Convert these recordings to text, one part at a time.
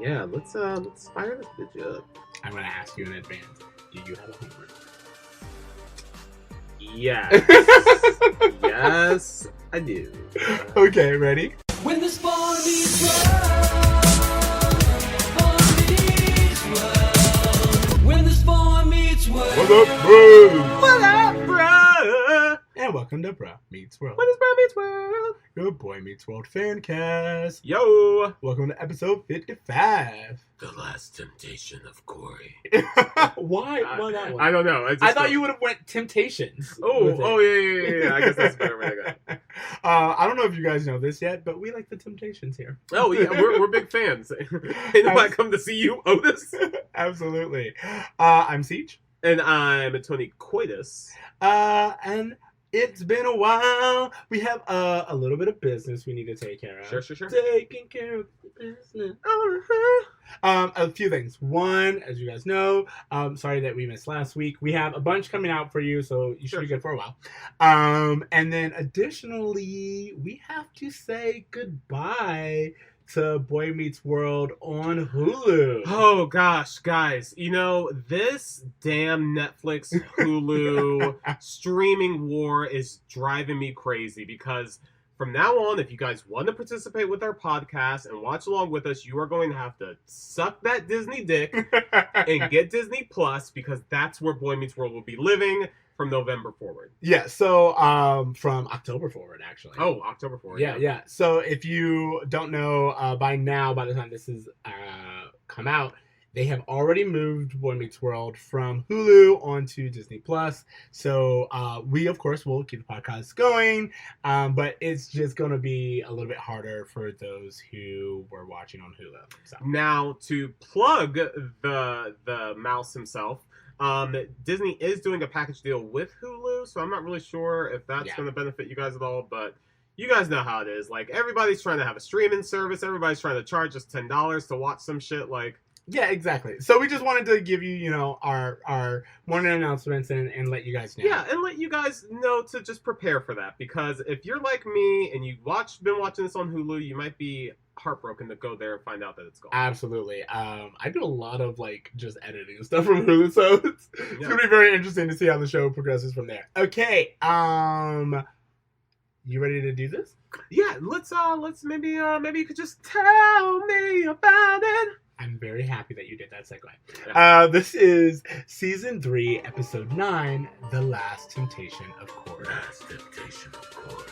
Yeah, let's fire this bitch up. I'm gonna ask you in advance. Do you have a homework? Yes. Yes, I do. Okay, ready? When the spawn meets world, when the spawn meets world. What up, bro? What up, bruh? And welcome to Bro Meets World. What is Bruh Meets World? Your Boy Meets World fan cast. Yo. Welcome to episode 55. The Last Temptation of Cory. Why? Why that one? I don't know. I thought you would have went Temptations. Yeah. I guess that's a better way to go. I don't know if you guys know this yet, but we like the Temptations here. Oh yeah, we're big fans. And I come to see you, Otis. Absolutely. I'm Siege. And I'm Tony Coitus. And it's been a while. We have a little bit of business we need to take care of. Sure. Taking care of the business. A few things. One, as you guys know, sorry that we missed last week. We have a bunch coming out for you, so you should be good for a while. And then additionally, we have to say goodbye to Boy Meets World on Hulu. Oh gosh, guys, this damn Netflix Hulu streaming war is driving me crazy because from now on, if you guys want to participate with our podcast and watch along with us, you are going to have to suck that Disney dick and get Disney Plus because that's where Boy Meets World will be living from November forward. Yeah, so from October forward, actually. Oh, October forward. Yeah. So if you don't know, by now, by the time this is come out, they have already moved Boy Meets World from Hulu onto Disney Plus. So we, of course, will keep the podcast going, but it's just going to be a little bit harder for those who were watching on Hulu. So. Now, to plug the mouse himself, Disney is doing a package deal with Hulu, so I'm not really sure if that's going to benefit you guys at all, but you guys know how it is. Like, everybody's trying to have a streaming service. Everybody's trying to charge us $10 to watch some shit, like... Yeah, exactly. So we just wanted to give you, our morning announcements and let you guys know. Yeah, and let you guys know to just prepare for that, because if you're like me and you've been watching this on Hulu, you might be heartbroken to go there and find out that it's gone. Absolutely. I do a lot of just editing and stuff from Hulu, so it's gonna be very interesting to see how the show progresses from there. Okay, you ready to do this? Yeah, let's maybe you could just tell me about it. I'm very happy that you did that segue. Yeah. This is season 3, episode 9, The Last Temptation of Cory. Last Temptation of Cory.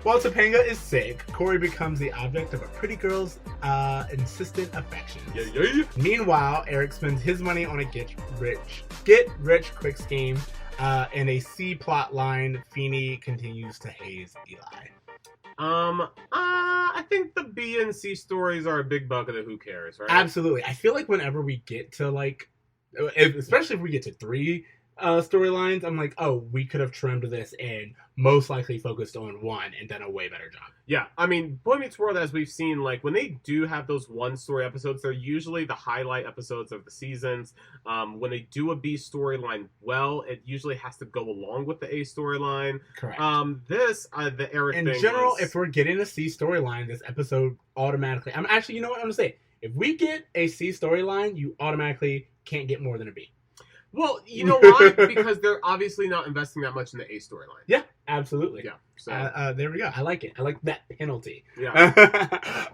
While Topanga is sick, Cory becomes the object of a pretty girl's insistent affection. Yeah. Meanwhile, Eric spends his money on a get-rich-quick scheme. In a C plot line, Feeney continues to haze Eli. I think the B and C stories are a big bucket of who cares, right? Absolutely. I feel like whenever we get to especially if we get to 3 storylines, I'm like, oh, we could have trimmed this and most likely focused on one and done a way better job. Yeah, I mean, Boy Meets World, as we've seen, like, when they do have those one-story episodes, they're usually the highlight episodes of the seasons. When they do a B storyline well, it usually has to go along with the A storyline. Correct. The Eric thing in general, if we're getting a C storyline, this episode automatically... you know what I'm going to say? If we get a C storyline, you automatically can't get more than a B. Well, you know why? Because they're obviously not investing that much in the A storyline. Yeah, absolutely. Yeah. So there we go. I like it. I like that penalty. Yeah.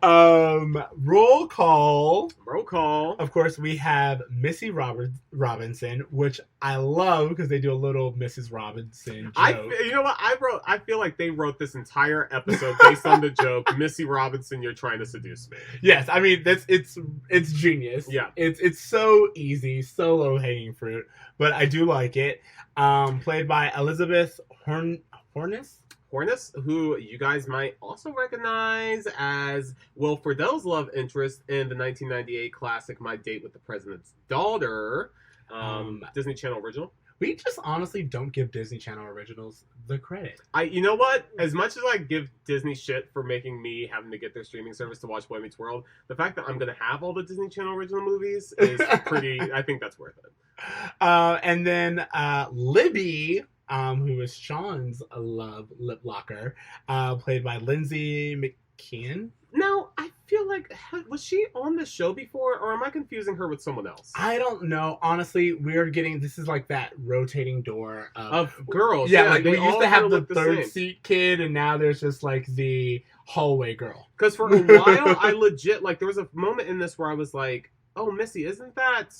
Roll call. Roll call. Of course, we have Missy Robinson, which I love because they do a little Mrs. Robinson joke. You know what? I feel like they wrote this entire episode based on the joke, Missy Robinson, you're trying to seduce me. Yes, I mean it's genius. Yeah. It's so easy, so low hanging fruit, but I do like it. Played by Elizabeth Hornis, who you guys might also recognize as Will Friedle's love interest in the 1998 classic My Date with the President's Daughter, Disney Channel original. We just honestly don't give Disney Channel originals the credit. You know what? As much as I give Disney shit for making me having to get their streaming service to watch Boy Meets World, the fact that I'm going to have all the Disney Channel original movies is pretty, I think that's worth it. And then Libby, who is Sean's love lip locker, played by Lindsay McKeon. Now, I feel like was she on the show before, or am I confusing her with someone else? I don't know. Honestly, this is like that rotating door Of girls, Yeah, like they we used all to have kinda the look third same. seat kid, and now there's just like the hallway girl. Because for a while, I legit like there was a moment in this where I was like, "Oh, Missy, isn't that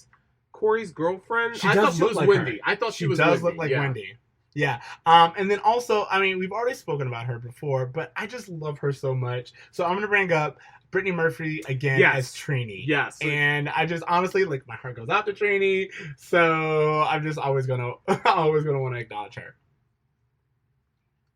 Cory's girlfriend?" She I does thought she look was like Wendy. her. I thought she She was does Wendy. look like Yeah. Wendy. Yeah. And then also, I mean, we've already spoken about her before, but I just love her so much. So I'm gonna bring up Brittany Murphy again Yes. as Trini. Yes. And I just honestly like my heart goes out to Trini. So I'm just always gonna want to acknowledge her.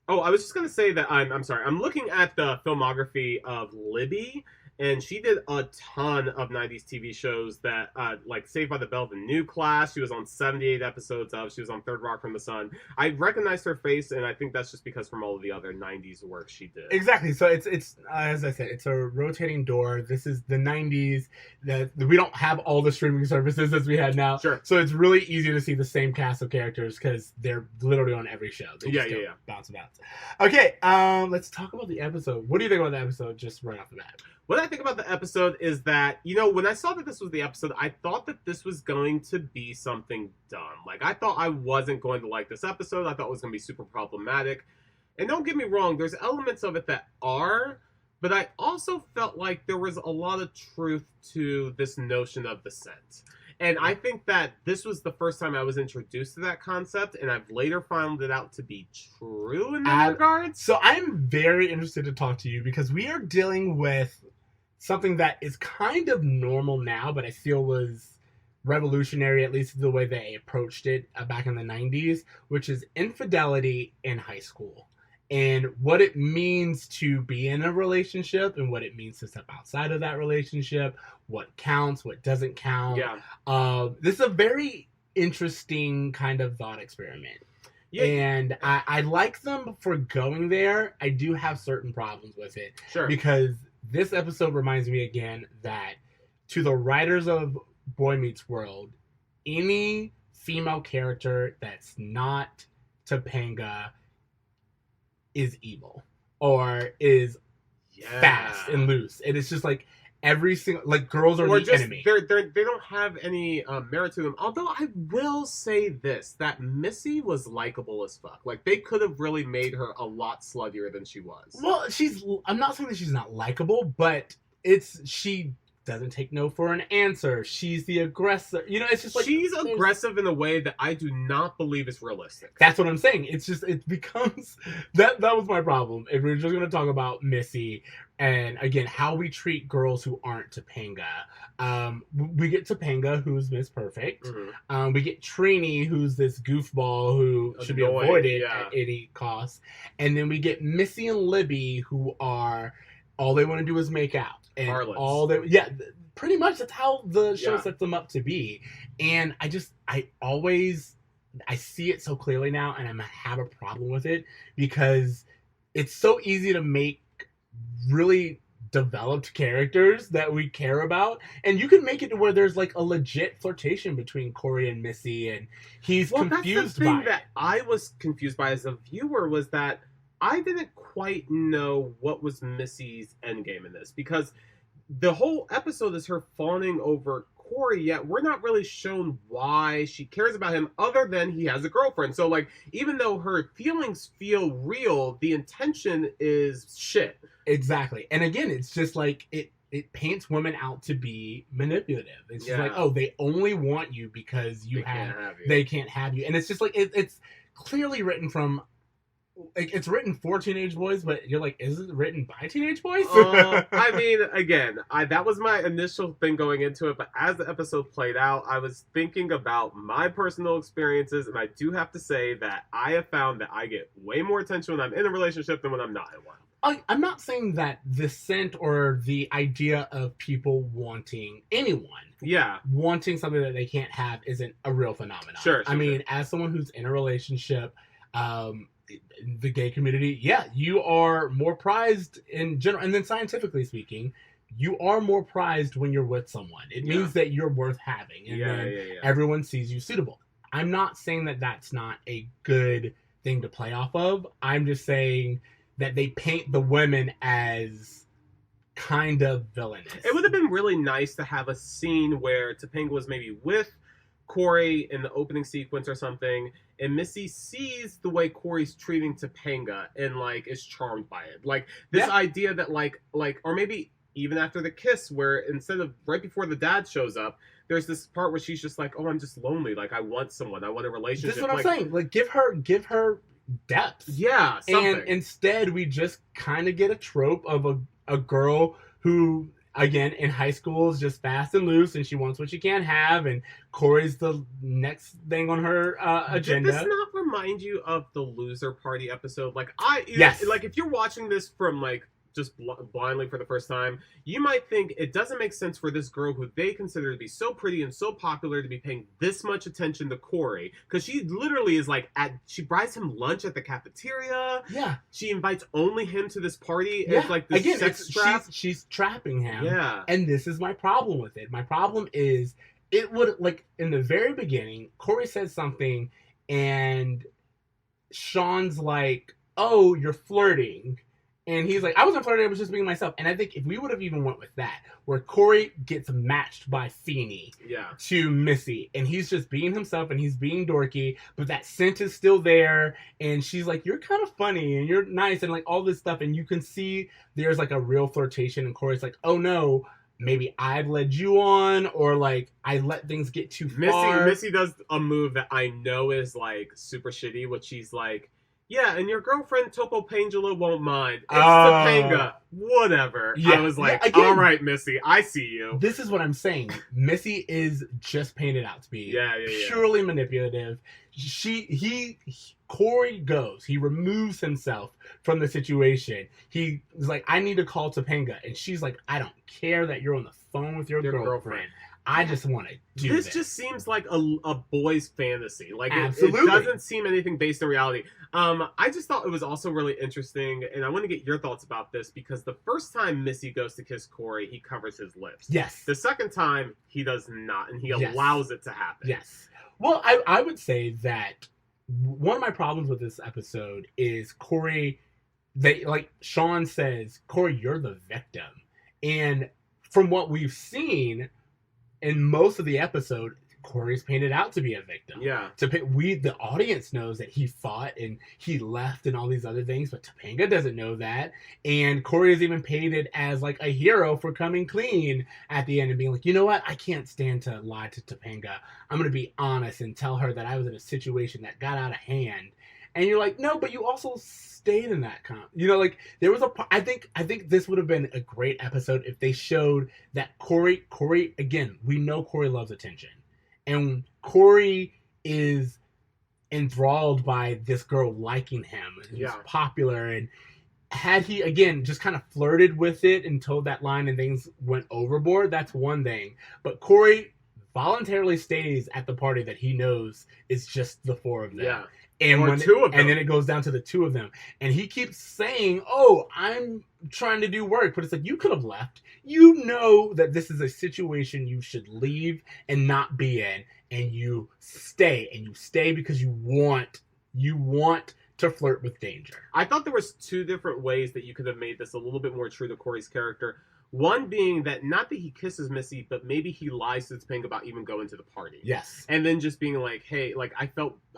Oh, I was just gonna say that I'm sorry. I'm looking at the filmography of Libby, and she did a ton of '90s TV shows that, like Saved by the Bell, the New Class. She was on 78 episodes of. She was on Third Rock from the Sun. I recognized her face, and I think that's just because from all of the other '90s work she did. Exactly. So it's as I said, it's a rotating door. This is the '90s. That we don't have all the streaming services as we had now. Sure. So it's really easy to see the same cast of characters because they're literally on every show. They just Yeah. bounce about. Okay. Let's talk about the episode. What do you think about the episode? Just right off the bat. What I think about the episode is that, when I saw that this was the episode, I thought that this was going to be something dumb. Like, I thought I wasn't going to like this episode. I thought it was going to be super problematic. And don't get me wrong, there's elements of it that are, but I also felt like there was a lot of truth to this notion of the scent. And I think that this was the first time I was introduced to that concept, and I've later found it out to be true in many regards. So I'm very interested to talk to you because we are dealing with something that is kind of normal now, but I feel was revolutionary, at least the way they approached it back in the 90s, which is infidelity in high school. And what it means to be in a relationship and what it means to step outside of that relationship, what counts, what doesn't count. Yeah. This is a very interesting kind of thought experiment. Yeah. And I like them for going there. I do have certain problems with it. Sure. Because this episode reminds me again that to the writers of Boy Meets World, any female character that's not Topanga is evil or is fast and loose. And it's just like every single, like, girls are the enemy. They don't have any merit to them. Although I will say this, that Missy was likable as fuck. Like, they could have really made her a lot sluttier than she was. Well, I'm not saying that she's not likable, but she doesn't take no for an answer. She's the aggressor. It's just like she's aggressive in a way that I do not believe is realistic. That's what I'm saying. It's just, it becomes that was my problem. If we're just going to talk about Missy and again how we treat girls who aren't Topanga. We get Topanga, who's Miss Perfect. Mm-hmm. We get Trini, who's this goofball who should be avoided at any cost. And then we get Missy and Libby, who are all they want to do is make out. And harlots. Pretty much that's how the show sets them up to be. And I see it so clearly now, and I have a problem with it because it's so easy to make really developed characters that we care about, and you can make it to where there's like a legit flirtation between Cory and Missy, and he's confused that's the thing that I was confused by as a viewer, was that I didn't quite know what was Missy's endgame in this, because the whole episode is her fawning over Cory, yet we're not really shown why she cares about him other than he has a girlfriend. So, like, even though her feelings feel real, the intention is shit. Exactly. And again, it's just like it paints women out to be manipulative. It's just like, oh, they only want you because they can't have you. And it's just like it's clearly written from, like, it's written for teenage boys, but you're like, is it written by teenage boys? I mean, again, that was my initial thing going into it, but as the episode played out, I was thinking about my personal experiences, and I do have to say that I have found that I get way more attention when I'm in a relationship than when I'm not in one. I'm not saying that the scent or the idea of people wanting wanting something that they can't have isn't a real phenomenon. Sure. I mean, as someone who's in a relationship, the gay community, you are more prized in general, and then scientifically speaking, you are more prized when you're with someone. It means that you're worth having, and everyone sees you suitable. I'm not saying that that's not a good thing to play off of. I'm just saying that they paint the women as kind of villainous. It would have been really nice to have a scene where Topanga was maybe with Cory in the opening sequence or something, and Missy sees the way Cory's treating Topanga and like is charmed by it. Like this idea that like or maybe even after the kiss, where instead of right before the dad shows up, there's this part where she's just like, "Oh, I'm just lonely. Like I want someone. I want a relationship." This is what I'm saying. Like give her depth. Yeah, something. And instead, we just kind of get a trope of a girl who, again, in high school is just fast and loose, and she wants what she can't have, and Cory's the next thing on her agenda. Did this not remind you of the Loser Party episode? Like, Yes. Like, if you're watching this from, like, just blindly for the first time, you might think it doesn't make sense for this girl who they consider to be so pretty and so popular to be paying this much attention to Cory, because she literally is like she buys him lunch at the cafeteria. Yeah, she invites only him to this party. Yeah. It's like this again, sex trap. She's trapping him. Yeah, and this is my problem with it. My problem is it would, like, in the very beginning, Cory says something, and Sean's like, "Oh, you're flirting." And he's like, I wasn't flirting, I was just being myself. And I think if we would have even went with that, where Cory gets matched by Feeney to Missy, and he's just being himself and he's being dorky, but that scent is still there, and she's like, you're kind of funny and you're nice and like all this stuff, and you can see there's like a real flirtation, and Cory's like, oh no, maybe I've led you on, or like I let things get too far. Missy does a move that I know is like super shitty, which she's like, yeah, and your girlfriend Topo Pangela won't mind. It's Topanga. Whatever. Yeah, I was like, again, all right, Missy, I see you. This is what I'm saying. Missy is just painted out to be purely manipulative. Cory goes. He removes himself from the situation. He is like, I need to call Topanga. And she's like, I don't care that you're on the phone with your girlfriend. I just want to do this. This just seems like a boy's fantasy. Like, absolutely. It doesn't seem anything based in reality. I just thought it was also really interesting, and I want to get your thoughts about this, because the first time Missy goes to kiss Cory, he covers his lips. Yes. The second time, he does not, and he allows it to happen. Yes. Well, I would say that one of my problems with this episode is Cory, like Sean says, Cory, you're the victim. And from what we've seen in most of the episode, Cory's painted out to be a victim. Yeah. The audience knows that he fought and he left and all these other things, but Topanga doesn't know that. And Cory is even painted as like a hero for coming clean at the end and being like, you know what? I can't stand to lie to Topanga. I'm going to be honest and tell her that I was in a situation that got out of hand. And you're like, no, but you also stayed in that like there was I think this would have been a great episode if they showed that Cory, again, we know Cory loves attention. And Cory is enthralled by this girl liking him. He's popular. And had he, again, just kind of flirted with it and told that line and things went overboard, that's one thing. But Cory voluntarily stays at the party that he knows is just the four of them. Yeah. And two of them. And then it goes down to the two of them. And he keeps saying, oh, I'm trying to do work. But it's like, you could have left. You know that this is a situation you should leave and not be in. And you stay. And you stay because you want to flirt with danger. I thought there was two different ways that you could have made this a little bit more true to Cory's character. One being that not that he kisses Missy, but maybe he lies to Topanga about even going to the party. Yes. And then just being like, hey, like I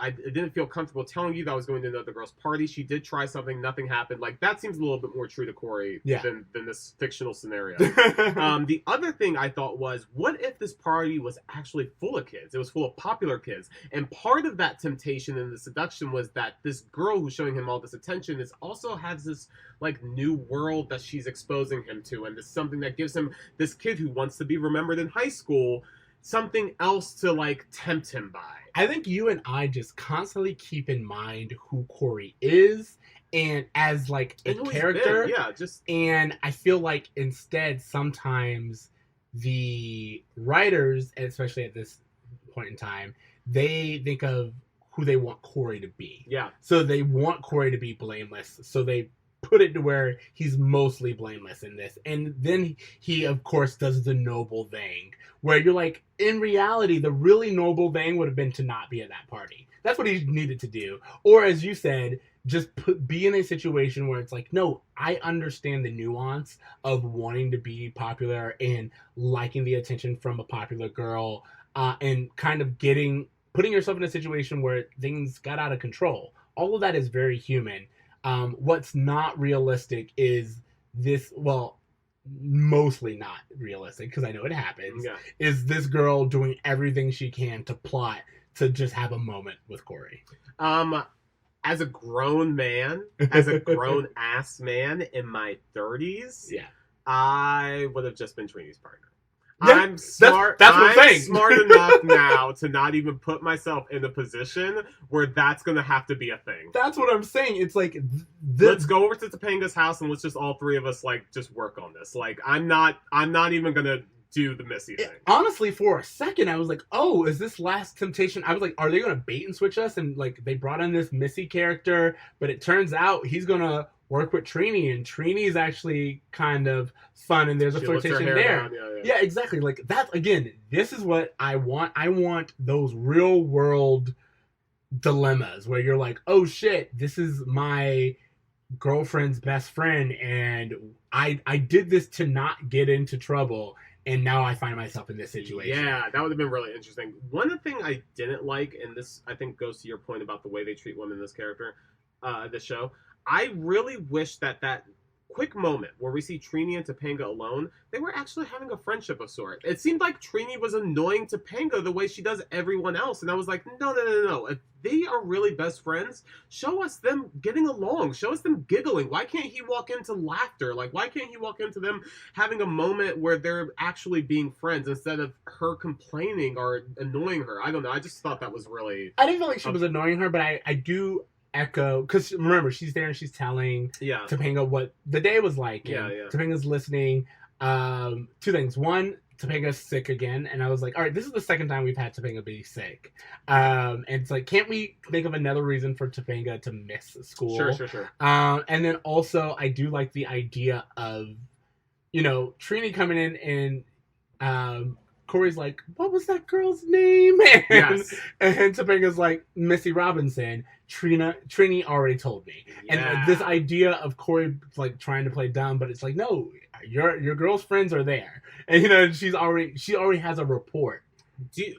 didn't feel comfortable telling you that I was going to another girl's party. She did try something, nothing happened. Like that seems a little bit more true to Cory than this fictional scenario. The other thing I thought was, what if this party was actually full of kids? It was full of popular kids. And part of that temptation and the seduction was that this girl who's showing him all this attention also has this like new world that she's exposing him to, and this something that gives him, this kid who wants to be remembered in high school, something else to like tempt him by. I think you and I just constantly keep in mind who Cory is and as like a character. And I feel like instead sometimes the writers, and especially at this point in time, they think of who they want Cory to be. Yeah. So they want Cory to be blameless. So they put it to where he's mostly blameless in this. And then he, of course, does the noble thing where you're like, in reality, the really noble thing would have been to not be at that party. That's what he needed to do. Or as you said, be in a situation where it's like, no, I understand the nuance of wanting to be popular and liking the attention from a popular girl, and kind of putting yourself in a situation where things got out of control. All of that is very human. What's not realistic is this, well, mostly not realistic, because I know it happens, Yeah. is this girl doing everything she can to plot to just have a moment with Cory. As a grown man, as a grown ass man in my 30s, Yeah. I would have just been Trini's partner. Yeah, I'm smart. that's what I'm saying. Smart enough now to not even put myself in a position where that's gonna have to be a thing. That's what I'm saying. It's like Let's go over to Topanga's house and let's just all three of us like just work on this. Like I'm not even gonna do the Missy thing. Honestly, for a second, I was like, "Oh, is this Last Temptation?" I was like, "Are they gonna bait and switch us?" And like they brought in this Missy character, but it turns out he's gonna work with Trini, and Trini's actually kind of fun, and there's a She lets her flirtation hair there. down, yeah. Yeah, exactly. Like that again. This is what I want. I want those real world dilemmas where you're like, "Oh shit, this is my girlfriend's best friend, and I did this to not get into trouble." And now I find myself in this situation. Yeah, that would have been really interesting. One thing I didn't like, and this I think goes to your point about the way they treat women in this this show, I really wish that quick moment where we see Trini and Topanga alone, they were actually having a friendship of sort. It seemed like Trini was annoying Topanga the way she does everyone else, and I was like, no. If they are really best friends, show us them getting along. Show us them giggling. Why can't he walk into laughter? Like, why can't he walk into them having a moment where they're actually being friends instead of her complaining or annoying her? I don't know. I just thought that was really... I didn't feel like she was annoying her, but I do echo, because remember, she's there and she's telling Topanga what the day was like. Yeah. Topanga's listening. Two things. One, Topanga's sick again, and I was like, all right, this is the second time we've had Topanga be sick. And it's like, can't we think of another reason for Topanga to miss school? Sure. And then also, I do like the idea of, Trini coming in and Cory's like, what was that girl's name? And Topanga's like, Missy Robinson. Trini already told me. Yeah. And this idea of Cory like trying to play dumb, but it's like, no, your girl's friends are there. And she already has a report.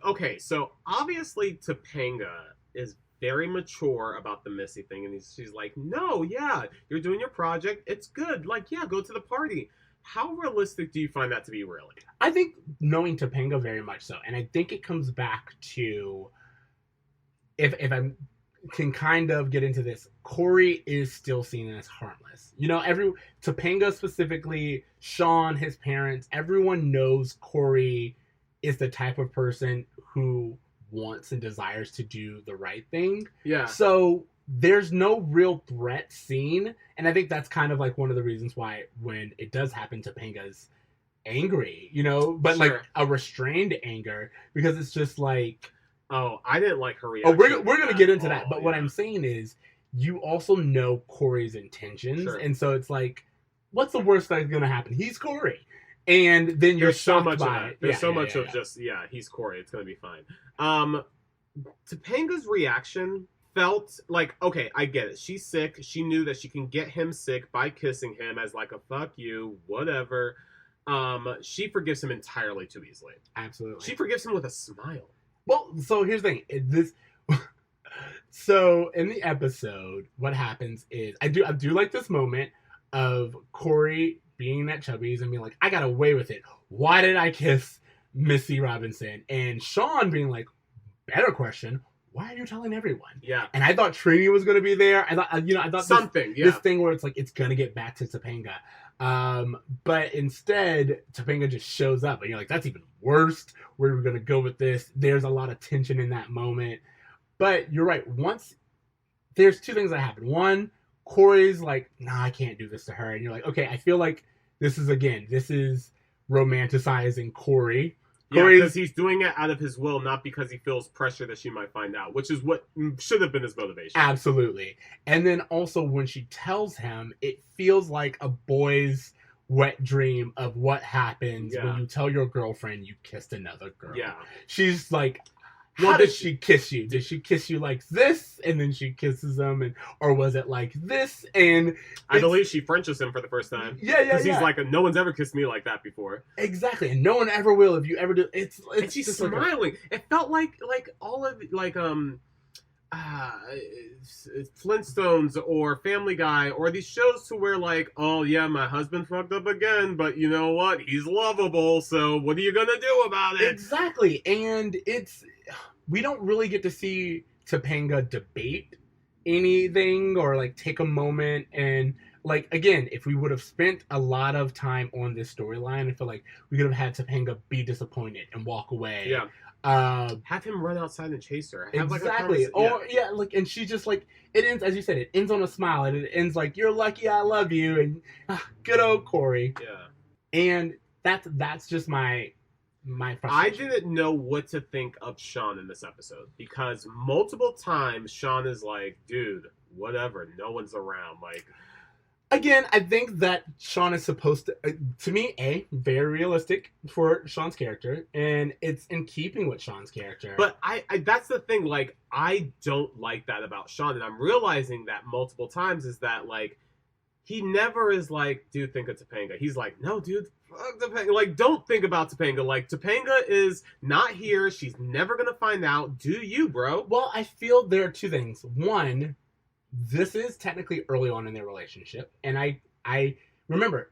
Okay, so obviously Topanga is very mature about the Missy thing, and she's like, no, yeah, you're doing your project, it's good, like, yeah, go to the party. How realistic do you find that to be, really? I think knowing Topanga very much so, and I think it comes back to, if I can kind of get into this, Cory is still seen as harmless. Topanga specifically, Sean, his parents, everyone knows Cory is the type of person who wants and desires to do the right thing. Yeah. So there's no real threat seen, and I think that's kind of like one of the reasons why when it does happen, Topanga's angry, but like a restrained anger, because it's just like, oh, I didn't like her reaction. Oh, we're gonna get into that, but what I'm saying is, you also know Cory's intentions, and so it's like, what's the worst that's gonna happen? He's Cory, and then you're so much by it. There's so much of just he's Cory. It's gonna be fine. Topanga's reaction felt like, okay, I get it. She's sick. She knew that she can get him sick by kissing him as like a fuck you, whatever. She forgives him entirely too easily. Absolutely. She forgives him with a smile. Well, so here's the thing. So in the episode, what happens is I do like this moment of Cory being at Chubby's and being like, I got away with it. Why did I kiss Missy Robinson? And Sean being like, better question, why are you telling everyone? Yeah. And I thought Trini was going to be there. I thought something, this thing where it's like, it's going to get back to Topanga. But instead, Topanga just shows up. And you're like, that's even worse. Where are we going to go with this? There's a lot of tension in that moment. But you're right. There's two things that happen. One, Cory's like, nah, I can't do this to her. And you're like, okay, I feel like this is romanticizing Cory. Yeah, because he's doing it out of his will, not because he feels pressure that she might find out, which is what should have been his motivation. Absolutely. And then also when she tells him, it feels like a boy's wet dream of what happens when you tell your girlfriend you kissed another girl. Yeah. She's like, Well, how did she kiss you? Did she kiss you like this, and then she kisses him, or was it like this? And I believe she Frenches him for the first time. Yeah, Because he's like, no one's ever kissed me like that before. Exactly, and no one ever will if you ever do. It's and she's just smiling. It felt like all of Flintstones or Family Guy or these shows to where like, oh yeah, my husband fucked up again, but you know what? He's lovable, so what are you gonna do about it? Exactly, and we don't really get to see Topanga debate anything or like take a moment and like again, if we would have spent a lot of time on this storyline, I feel like we could have had Topanga be disappointed and walk away. Yeah. Have him run outside and chase her. Have Exactly. Like and she just like it ends as you said, it ends on a smile and it ends like you're lucky I love you and good old Cory. Yeah. And that's just my I frustration. didn't know what to think of Sean in this episode because multiple times Sean is like, dude, whatever, no one's around. Like, again, I think that Sean is supposed to me, very realistic for Sean's character, and it's in keeping with Sean's character. But I that's the thing, like, I don't like that about Sean, and I'm realizing that multiple times is that, like, he never is like, dude, think of Topanga. He's like, no, dude, fuck Topanga. Like, don't think about Topanga. Like, Topanga is not here. She's never going to find out. Do you, bro? Well, I feel there are two things. One, this is technically early on in their relationship, and I remember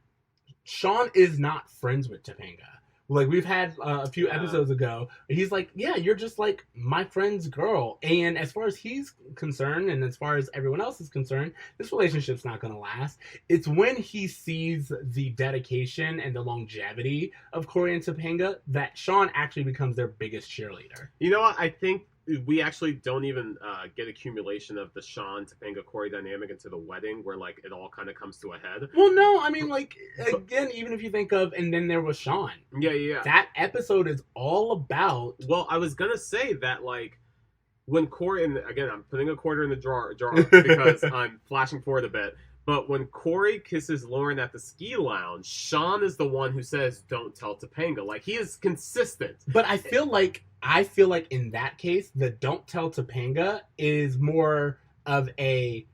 Sean is not friends with Topanga. Like we've had a few episodes ago, he's like, yeah, you're just like my friend's girl. And as far as he's concerned, and as far as everyone else is concerned, this relationship's not going to last. It's when he sees the dedication and the longevity of Cory and Topanga that Sean actually becomes their biggest cheerleader. You know what? I think we actually don't even get accumulation of the Sean, Topanga, Cory dynamic into the wedding where like it all kind of comes to a head. Well, no, I mean, like, again, even if you think of, and then there was Sean. Yeah. That episode is all about... Well, I was going to say that, like, when Cory, and again, I'm putting a quarter in the jar because I'm flashing forward a bit, but when Cory kisses Lauren at the ski lounge, Sean is the one who says, don't tell Topanga. Like, he is consistent. But I feel like in that case, the don't tell Topanga is more of a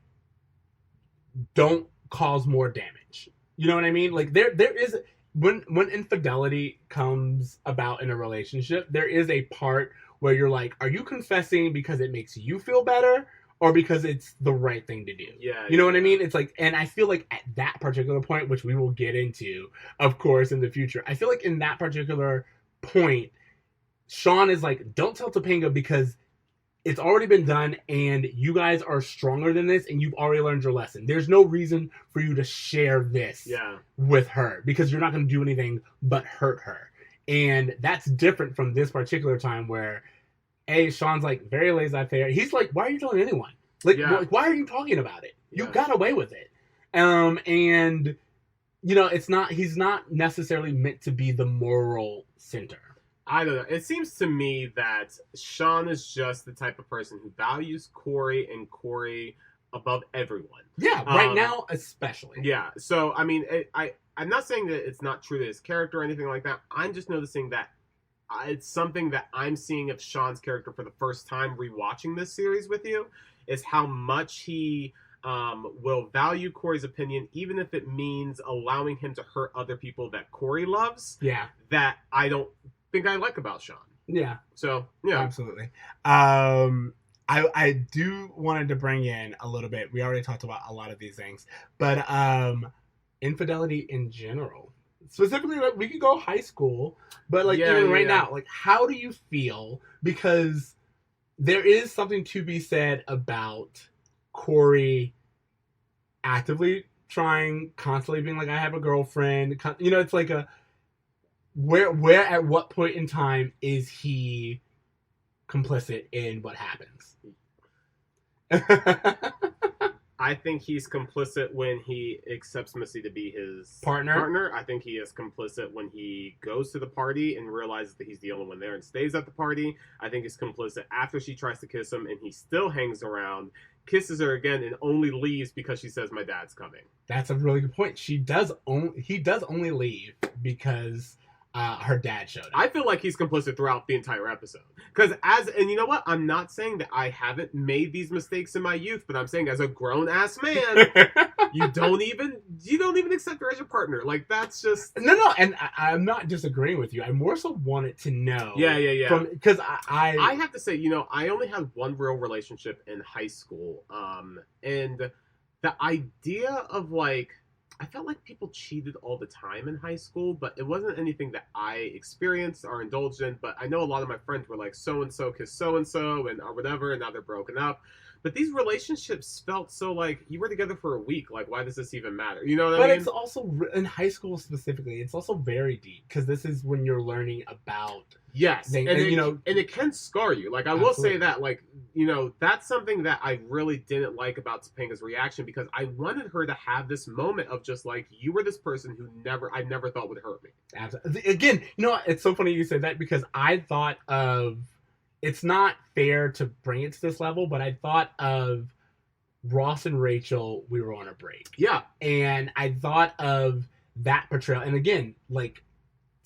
don't cause more damage. You know what I mean? Like there is when infidelity comes about in a relationship, there is a part where you're like, are you confessing because it makes you feel better or because it's the right thing to do? Yeah. You know what I mean? It's like, and I feel like at that particular point, which we will get into, of course, in the future, I feel like in that particular point, Sean is like, don't tell Topanga because it's already been done and you guys are stronger than this and you've already learned your lesson. There's no reason for you to share this with her because you're not going to do anything but hurt her. And that's different from this particular time where, Sean's like very laissez-faire. He's like, why are you telling anyone? Like, why are you talking about it? You got away with it. And, you know, he's not necessarily meant to be the moral center. I don't know. It seems to me that Sean is just the type of person who values Cory and Cory above everyone. Yeah, right now especially. Yeah. So, I mean, I'm not saying that it's not true to his character or anything like that. I'm just noticing that it's something that I'm seeing of Sean's character for the first time rewatching this series with you, is how much he will value Cory's opinion, even if it means allowing him to hurt other people that Cory loves. Yeah. That I don't think I like about Sean. Yeah. So, yeah. Absolutely. I do wanted to bring in a little bit. We already talked about a lot of these things, but infidelity in general. Specifically, like, we could go high school, but like right now, like, how do you feel? Because there is something to be said about Cory actively trying, constantly being like, I have a girlfriend. You know, it's like a where at what point in time is he complicit in what happens? I think he's complicit when he accepts Missy to be his partner. I think he is complicit when he goes to the party and realizes that he's the only one there and stays at the party. I think he's complicit after she tries to kiss him and he still hangs around, kisses her again, and only leaves because she says, my dad's coming. That's a really good point. He does only leave because her dad showed up. I feel like he's complicit throughout the entire episode. And you know what? I'm not saying that I haven't made these mistakes in my youth, but I'm saying as a grown ass man, you don't even accept her as your partner. Like, that's just No, and I'm not disagreeing with you. I more so wanted to know. Yeah. Because I have to say, I only had one real relationship in high school, and the idea of like, I felt like people cheated all the time in high school, but it wasn't anything that I experienced or indulged in. But I know a lot of my friends were like, so and so kissed so and so, and or whatever, and now they're broken up. But these relationships felt so like you were together for a week. Like, why does this even matter? You know what I mean? But it's also in high school specifically. It's also very deep because this is when you're learning about. Yes, and it can scar you. Like, I will say that, like, that's something that I really didn't like about Topanga's reaction, because I wanted her to have this moment of just like, you were this person who I never thought would hurt me. Absolutely. Again, it's so funny you say that, because I thought of, it's not fair to bring it to this level, but I thought of Ross and Rachel, we were on a break. Yeah. And I thought of that portrayal. And again, like,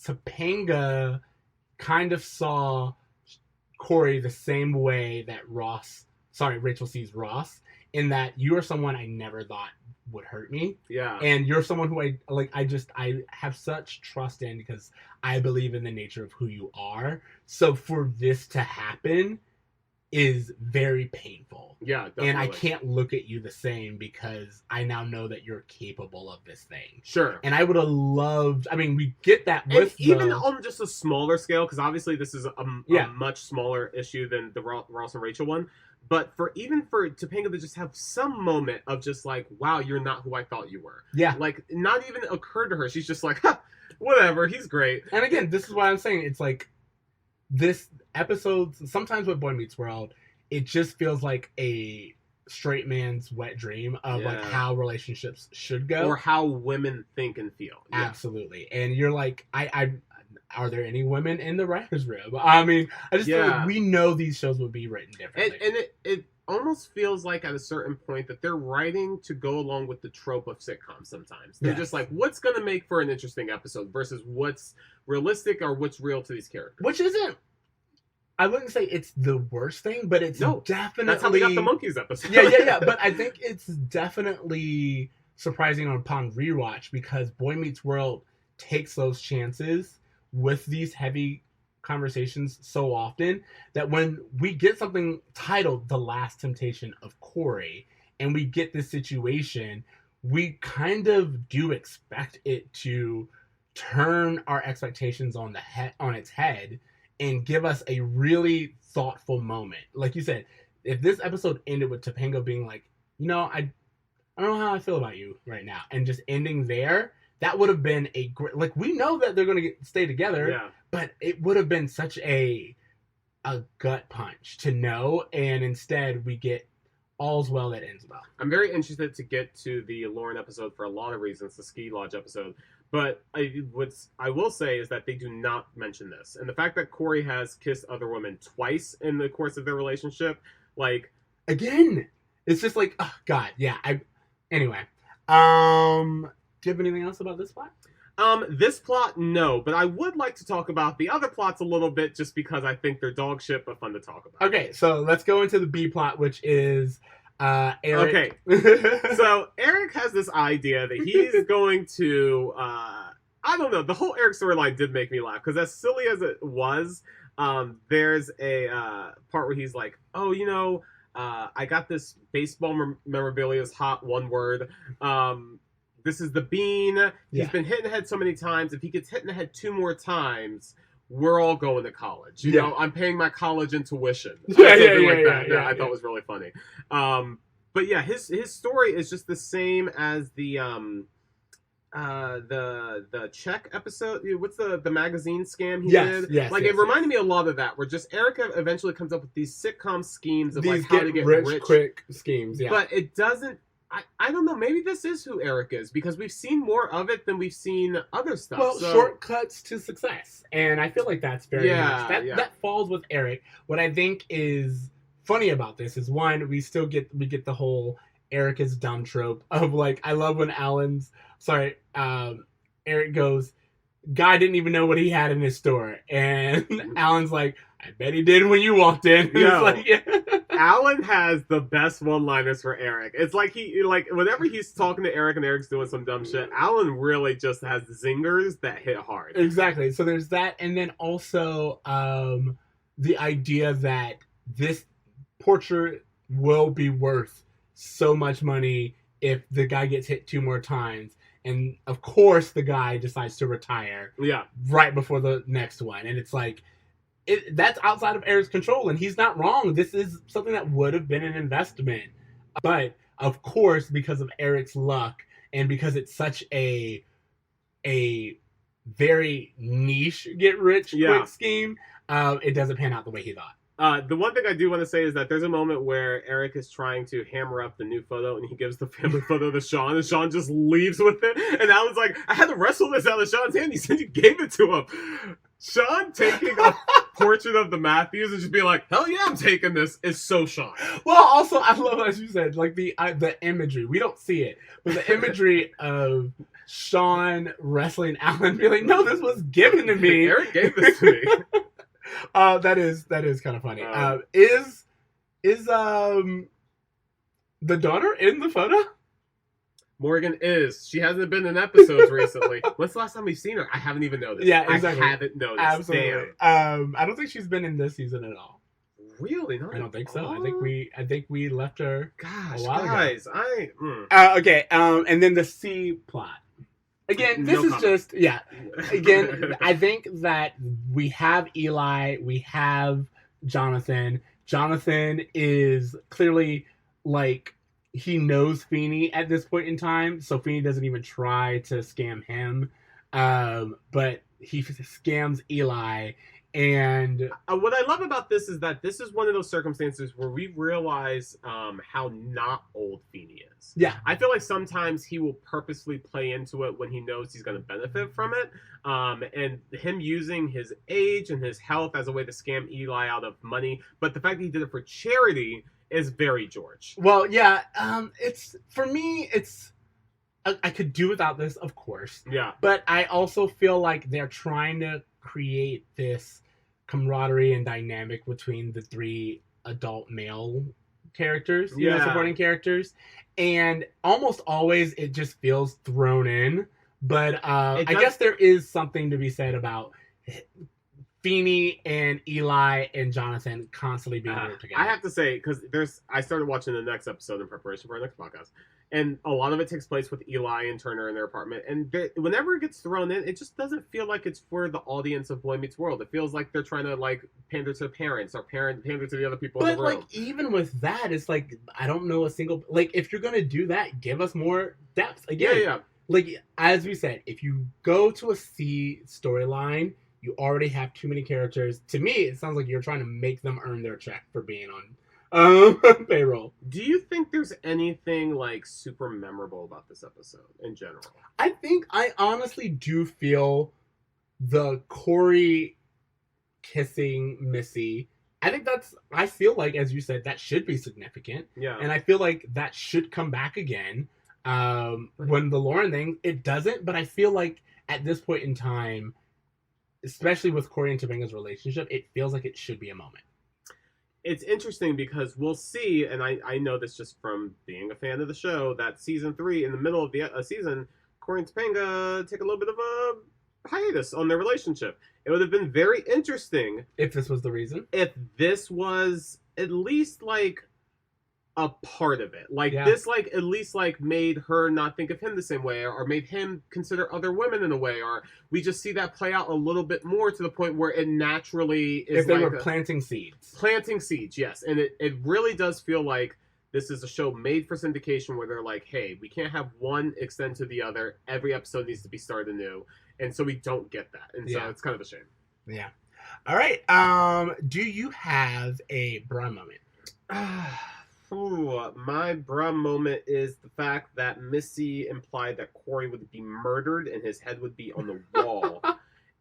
Topanga kind of saw Cory the same way that Rachel sees Ross, in that you are someone I never thought would hurt me. Yeah. And you're someone who I have such trust in, because I believe in the nature of who you are. So for this to happen is very painful. Yeah, definitely. And I can't look at you the same, because I now know that you're capable of this thing. Sure. And I would have loved, we get that with even on just a smaller scale, because obviously this is a much smaller issue than the Ross and Rachel one. But for Topanga to just have some moment of just like, wow, you're not who I thought you were. Yeah. Like, not even occurred to her. She's just like, ha, whatever, he's great. And again, this is what I'm saying. It's like, this episode, sometimes with Boy Meets World, it just feels like a straight man's wet dream of like how relationships should go. Or how women think and feel. Yeah. Absolutely. And you're like, are there any women in the writer's room? I just feel like we know these shows would be written differently. And it almost feels like at a certain point that they're writing to go along with the trope of sitcoms sometimes. They're just like, what's going to make for an interesting episode versus what's realistic or what's real to these characters. Which isn't, I wouldn't say it's the worst thing, but it's definitely... That's how we got the Monkeys episode. Yeah. But I think it's definitely surprising upon rewatch, because Boy Meets World takes those chances with these heavy conversations so often that when we get something titled The Last Temptation of Cory, and we get this situation, we kind of do expect it to turn our expectations on its head and give us a really thoughtful moment. Like you said, if this episode ended with Topanga being like, I don't know how I feel about you right now, and just ending there, that would have been a great, like, we know that they're going to stay together, but it would have been such a gut punch to know, and instead we get all's well that ends well. I'm very interested to get to the Lauren episode for a lot of reasons, the Ski Lodge episode. But I will say is that they do not mention this. And the fact that Cory has kissed other women twice in the course of their relationship, like... Again, it's just like, oh, God, yeah. Anyway. Do you have anything else about this plot? This plot, no. But I would like to talk about the other plots a little bit, just because I think they're dog shit, but fun to talk about. Okay, so let's go into the B plot, which is... Eric. Okay, so Eric has this idea that he's going to, I don't know, the whole Eric storyline did make me laugh, because as silly as it was, there's a part where he's like, oh, I got this baseball memorabilia's hot one word, this is the Bean, he's been hit in the head so many times, if he gets hit in the head 2 more times, we're all going to college. You know, I'm paying my college and tuition. I thought was really funny. But yeah, his story is just the same as the Czech episode. What's the magazine scam he did? It reminded me a lot of that, where just Erica eventually comes up with these sitcom schemes of these like how to get rich quick schemes. Yeah, but it doesn't. I don't know. Maybe this is who Eric is, because we've seen more of it than we've seen other stuff. Well, shortcuts to success, and I feel like that's very much that falls with Eric. What I think is funny about this is, one, we get the whole Eric is dumb trope of like, I love when Eric goes, guy didn't even know what he had in his store, and Alan's like, I bet he did when you walked in. Yo. It's like, yeah. Alan has the best one-liners for Eric. It's like whenever he's talking to Eric and Eric's doing some dumb shit, Alan really just has zingers that hit hard. Exactly. So there's that, and then also the idea that this portrait will be worth so much money if the guy gets hit 2 more times. And of course, the guy decides to retire Yeah. right before the next one, and it's like, that's outside of Eric's control, and he's not wrong. This is something that would have been an investment, but of course, because of Eric's luck and because it's such a very niche get rich quick scheme, it doesn't pan out the way he thought. The one thing I do want to say is that there's a moment where Eric is trying to hammer up the new photo, and he gives the family photo to Sean, and Sean just leaves with it. And Alan's like, I had to wrestle this out of Sean's hand. He said you gave it to him. Sean taking a portrait of the Matthews and just being like, hell yeah, I'm taking this, is so Sean. Well, also, I love, as you said, like the imagery. We don't see it, but the imagery of Sean wrestling Alan, being like, no, this was given to me. Eric gave this to me. That is kind of funny. Is the daughter in the photo? Morgan is. She hasn't been in episodes recently. When's the last time we've seen her? I haven't even noticed. Yeah, exactly. I haven't noticed. Absolutely. Damn. I don't think she's been in this season at all. Really? Not I don't think so. all? I think we left her. Gosh, a while ago. guys, Okay. And then the C plot. Again, this No is comment. just Again, I think that we have Eli, we have Jonathan. Jonathan is clearly like, he knows Feeney at this point in time, so Feeney doesn't even try to scam him. But he scams Eli. And what I love about this is that this is one of those circumstances where we realize how not old Feeney is. yeah, I feel like sometimes he will purposely play into it when he knows he's going to benefit from it. And him using his age and his health as a way to scam Eli out of money. But the fact that he did it for charity is very George. well, yeah. It's, for me, it's, I could do without this, of course. Yeah. But I also feel like they're trying to create this camaraderie and dynamic between the 3 adult male characters, supporting characters, and almost always it just feels thrown in. But I guess there is something to be said about Feeney and Eli and Jonathan constantly being grouped together. I have to say, because I started watching the next episode in preparation for our next podcast, and a lot of it takes place with Eli and Turner in their apartment, and whenever it gets thrown in, it just doesn't feel like it's for the audience of Boy Meets World. It feels like they're trying to like pander to parents or pander to the other people in the room. But like, even with that, it's like, I don't know a single, like, if you're gonna do that, give us more depth. Again, yeah. Like, as we said, if you go to a C storyline, you already have too many characters. To me, it sounds like you're trying to make them earn their check for being on payroll. Do you think there's anything like super memorable about this episode in general? I honestly do feel the Cory kissing Missy. I feel like, as you said, that should be significant. Yeah. And I feel like that should come back again. When the Lauren thing, it doesn't, but I feel like at this point in time, especially with Cory and Tobanga's relationship, it feels like it should be a moment. It's interesting because we'll see, and I know this just from being a fan of the show, that season 3, in the middle of the season, Cory and Topanga take a little bit of a hiatus on their relationship. It would have been very interesting If this was the reason. if this was at least like a part of it. Like, Yeah. this, like, at least, like, made her not think of him the same way, or made him consider other women in a way, or we just see that play out a little bit more to the point where it naturally is If they like were planting seeds. planting seeds, yes. And it really does feel like this is a show made for syndication where they're like, hey, we can't have one extend to the other. Every episode needs to be started anew. And so we don't get that. And so Yeah. it's kind of a shame. Yeah. All right. Do you have a bra moment? Ooh, my bruh moment is the fact that Missy implied that Cory would be murdered and his head would be on the wall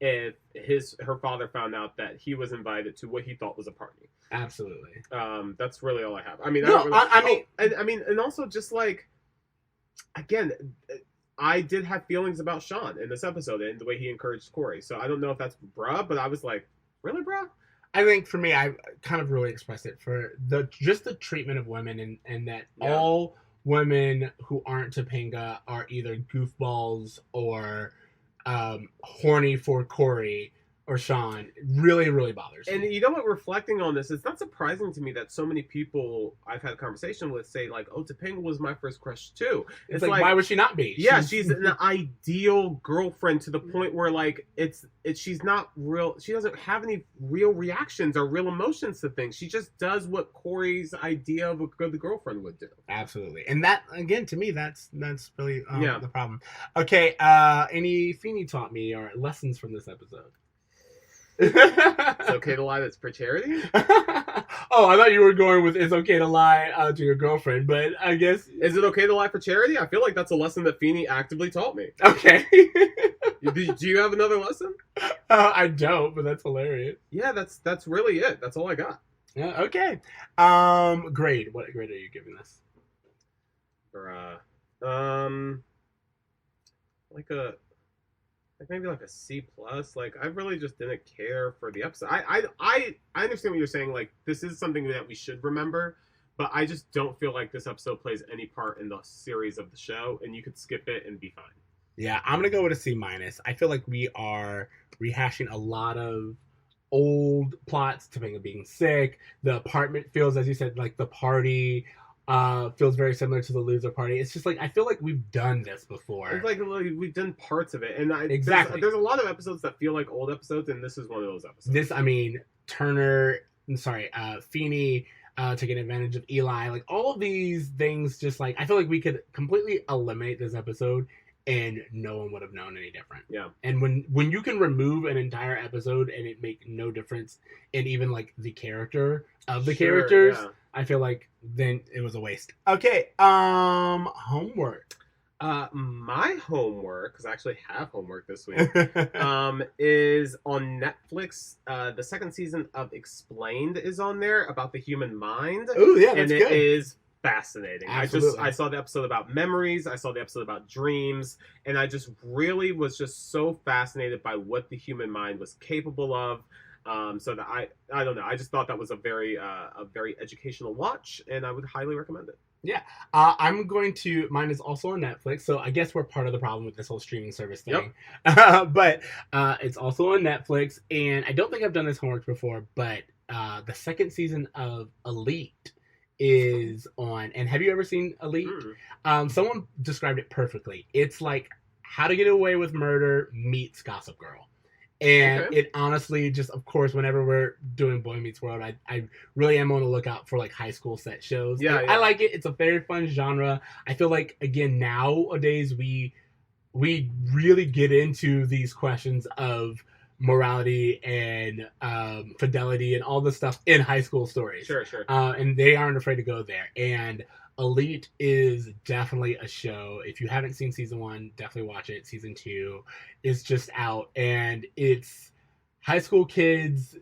if her father found out that he was invited to what he thought was a party. Absolutely. That's really all I have. I mean, No, and also just like, again, I did have feelings about Sean in this episode and the way he encouraged Cory. So I don't know if that's bruh, but I was like, really, bruh? I think for me, I kind of really expressed it for the treatment of women, and that Yeah. all women who aren't Topanga are either goofballs or horny for Cory or Sean. It really, really bothers And me. you know what? Reflecting on this, it's not surprising to me that so many people I've had a conversation with say like, "Oh, Topanga was my first crush too." It's like, why would she not be? Yeah, she's an ideal girlfriend to the point where like it's she's not real. She doesn't have any real reactions or real emotions to things. She just does what Cory's idea of a good girlfriend would do. Absolutely. And that, again, to me, that's really Yeah. the problem. Okay, any Feeny taught me or lessons from this episode? It's okay to lie. That's for charity. Oh, I thought you were going with "it's okay to lie" to your girlfriend, but I guess Is it okay to lie for charity? I feel like that's a lesson that Feeny actively taught me. okay. Do you have another lesson? I don't, but that's hilarious. Yeah, that's really it. That's all I got. Yeah, okay. Grade. What grade are you giving this? Bruh. Maybe like a C plus. Like I really just didn't care for the episode. I understand what you're saying. Like this is something that we should remember, but I just don't feel like this episode plays any part in the series of the show, and you could skip it and be fine. Yeah, I'm gonna go with a C minus. I feel like we are rehashing a lot of old plots. Topanga being sick, the apartment feels, as you said, like the party feels very similar to the loser party. It's just like I feel like we've done this before. It's like we've done parts of it, and Exactly. There's a lot of episodes that feel like old episodes, and this is one of those episodes. Feeny taking advantage of Eli, like all of these things. Just like I feel like we could completely eliminate this episode, and no one would have known any different. Yeah. And when you can remove an entire episode and it make no difference in even like the character of the characters, yeah. I feel like then it was a waste. Okay, homework. My homework, because I actually have homework this week, is on Netflix. The second season of Explained is on there about the human mind. Oh yeah, and that's it good. is fascinating. Absolutely. I saw the episode about memories, I saw the episode about dreams, and I just really was just so fascinated by what the human mind was capable of. So that I don't know, I just thought that was a very educational watch, and I would highly recommend it. Yeah, mine is also on Netflix, so I guess we're part of the problem with this whole streaming service thing. Yep. But it's also on Netflix, and I don't think I've done this homework before, but the second season of Elite is on. And have you ever seen Elite? Someone described it perfectly. It's like How to Get Away with Murder meets Gossip Girl. And it honestly just, of course, whenever we're doing Boy Meets World, I really am on the lookout for like high school set shows. Yeah, I like it. It's a very fun genre. I feel like, again, nowadays we really get into these questions of morality and fidelity and all this stuff in high school stories. Sure. And they aren't afraid to go there. And Elite is definitely a show. If you haven't seen season 1, definitely watch it. Season 2 is just out, and it's high school kids.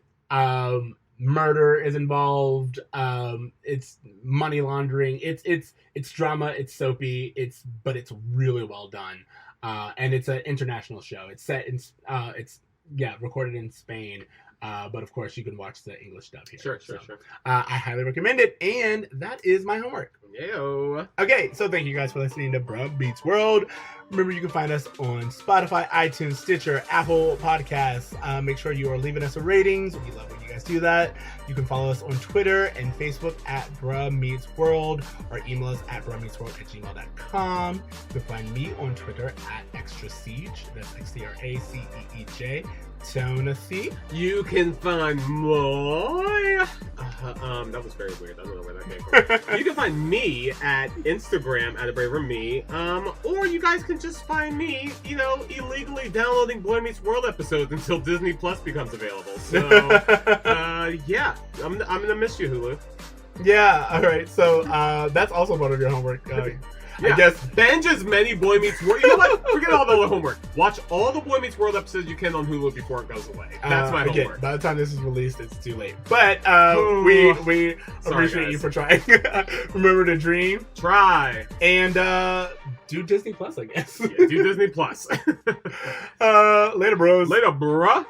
Murder is involved. It's money laundering. It's drama. It's soapy. But it's really well done. And it's an international show. It's set in recorded in Spain. But of course, you can watch the English dub here. Sure. I highly recommend it, and that is my homework. Yo. Okay, so thank you guys for listening to Bruh Beats World. Remember, you can find us on Spotify, iTunes, Stitcher, Apple Podcasts. Make sure you are leaving us a ratings. We love when you guys do that. You can follow us on Twitter and Facebook at Bruh Meets World, or email us at bruhmeetsworld@gmail.com. You can find me on Twitter at Extra Siege. That's XTRACEEJ. Tonathy. You can find my that was very weird. I don't know where that came from. You can find me at Instagram at @AbraverMe. Or you guys can just find me, illegally downloading Boy Meets World episodes until Disney Plus becomes available. So yeah, I'm gonna miss you, Hulu. Yeah, all right. So that's also part of your homework. Yeah. I guess. Binge as many Boy Meets World. You know what? Forget all the homework. Watch all the Boy Meets World episodes you can on Hulu before it goes away. That's my again, homework. by the time this is released, it's too late. But we Sorry, appreciate you guys. for trying. Remember to dream Try. and do Disney Plus, I guess. Yeah, do Disney Plus. Later, bros. Later, bruh.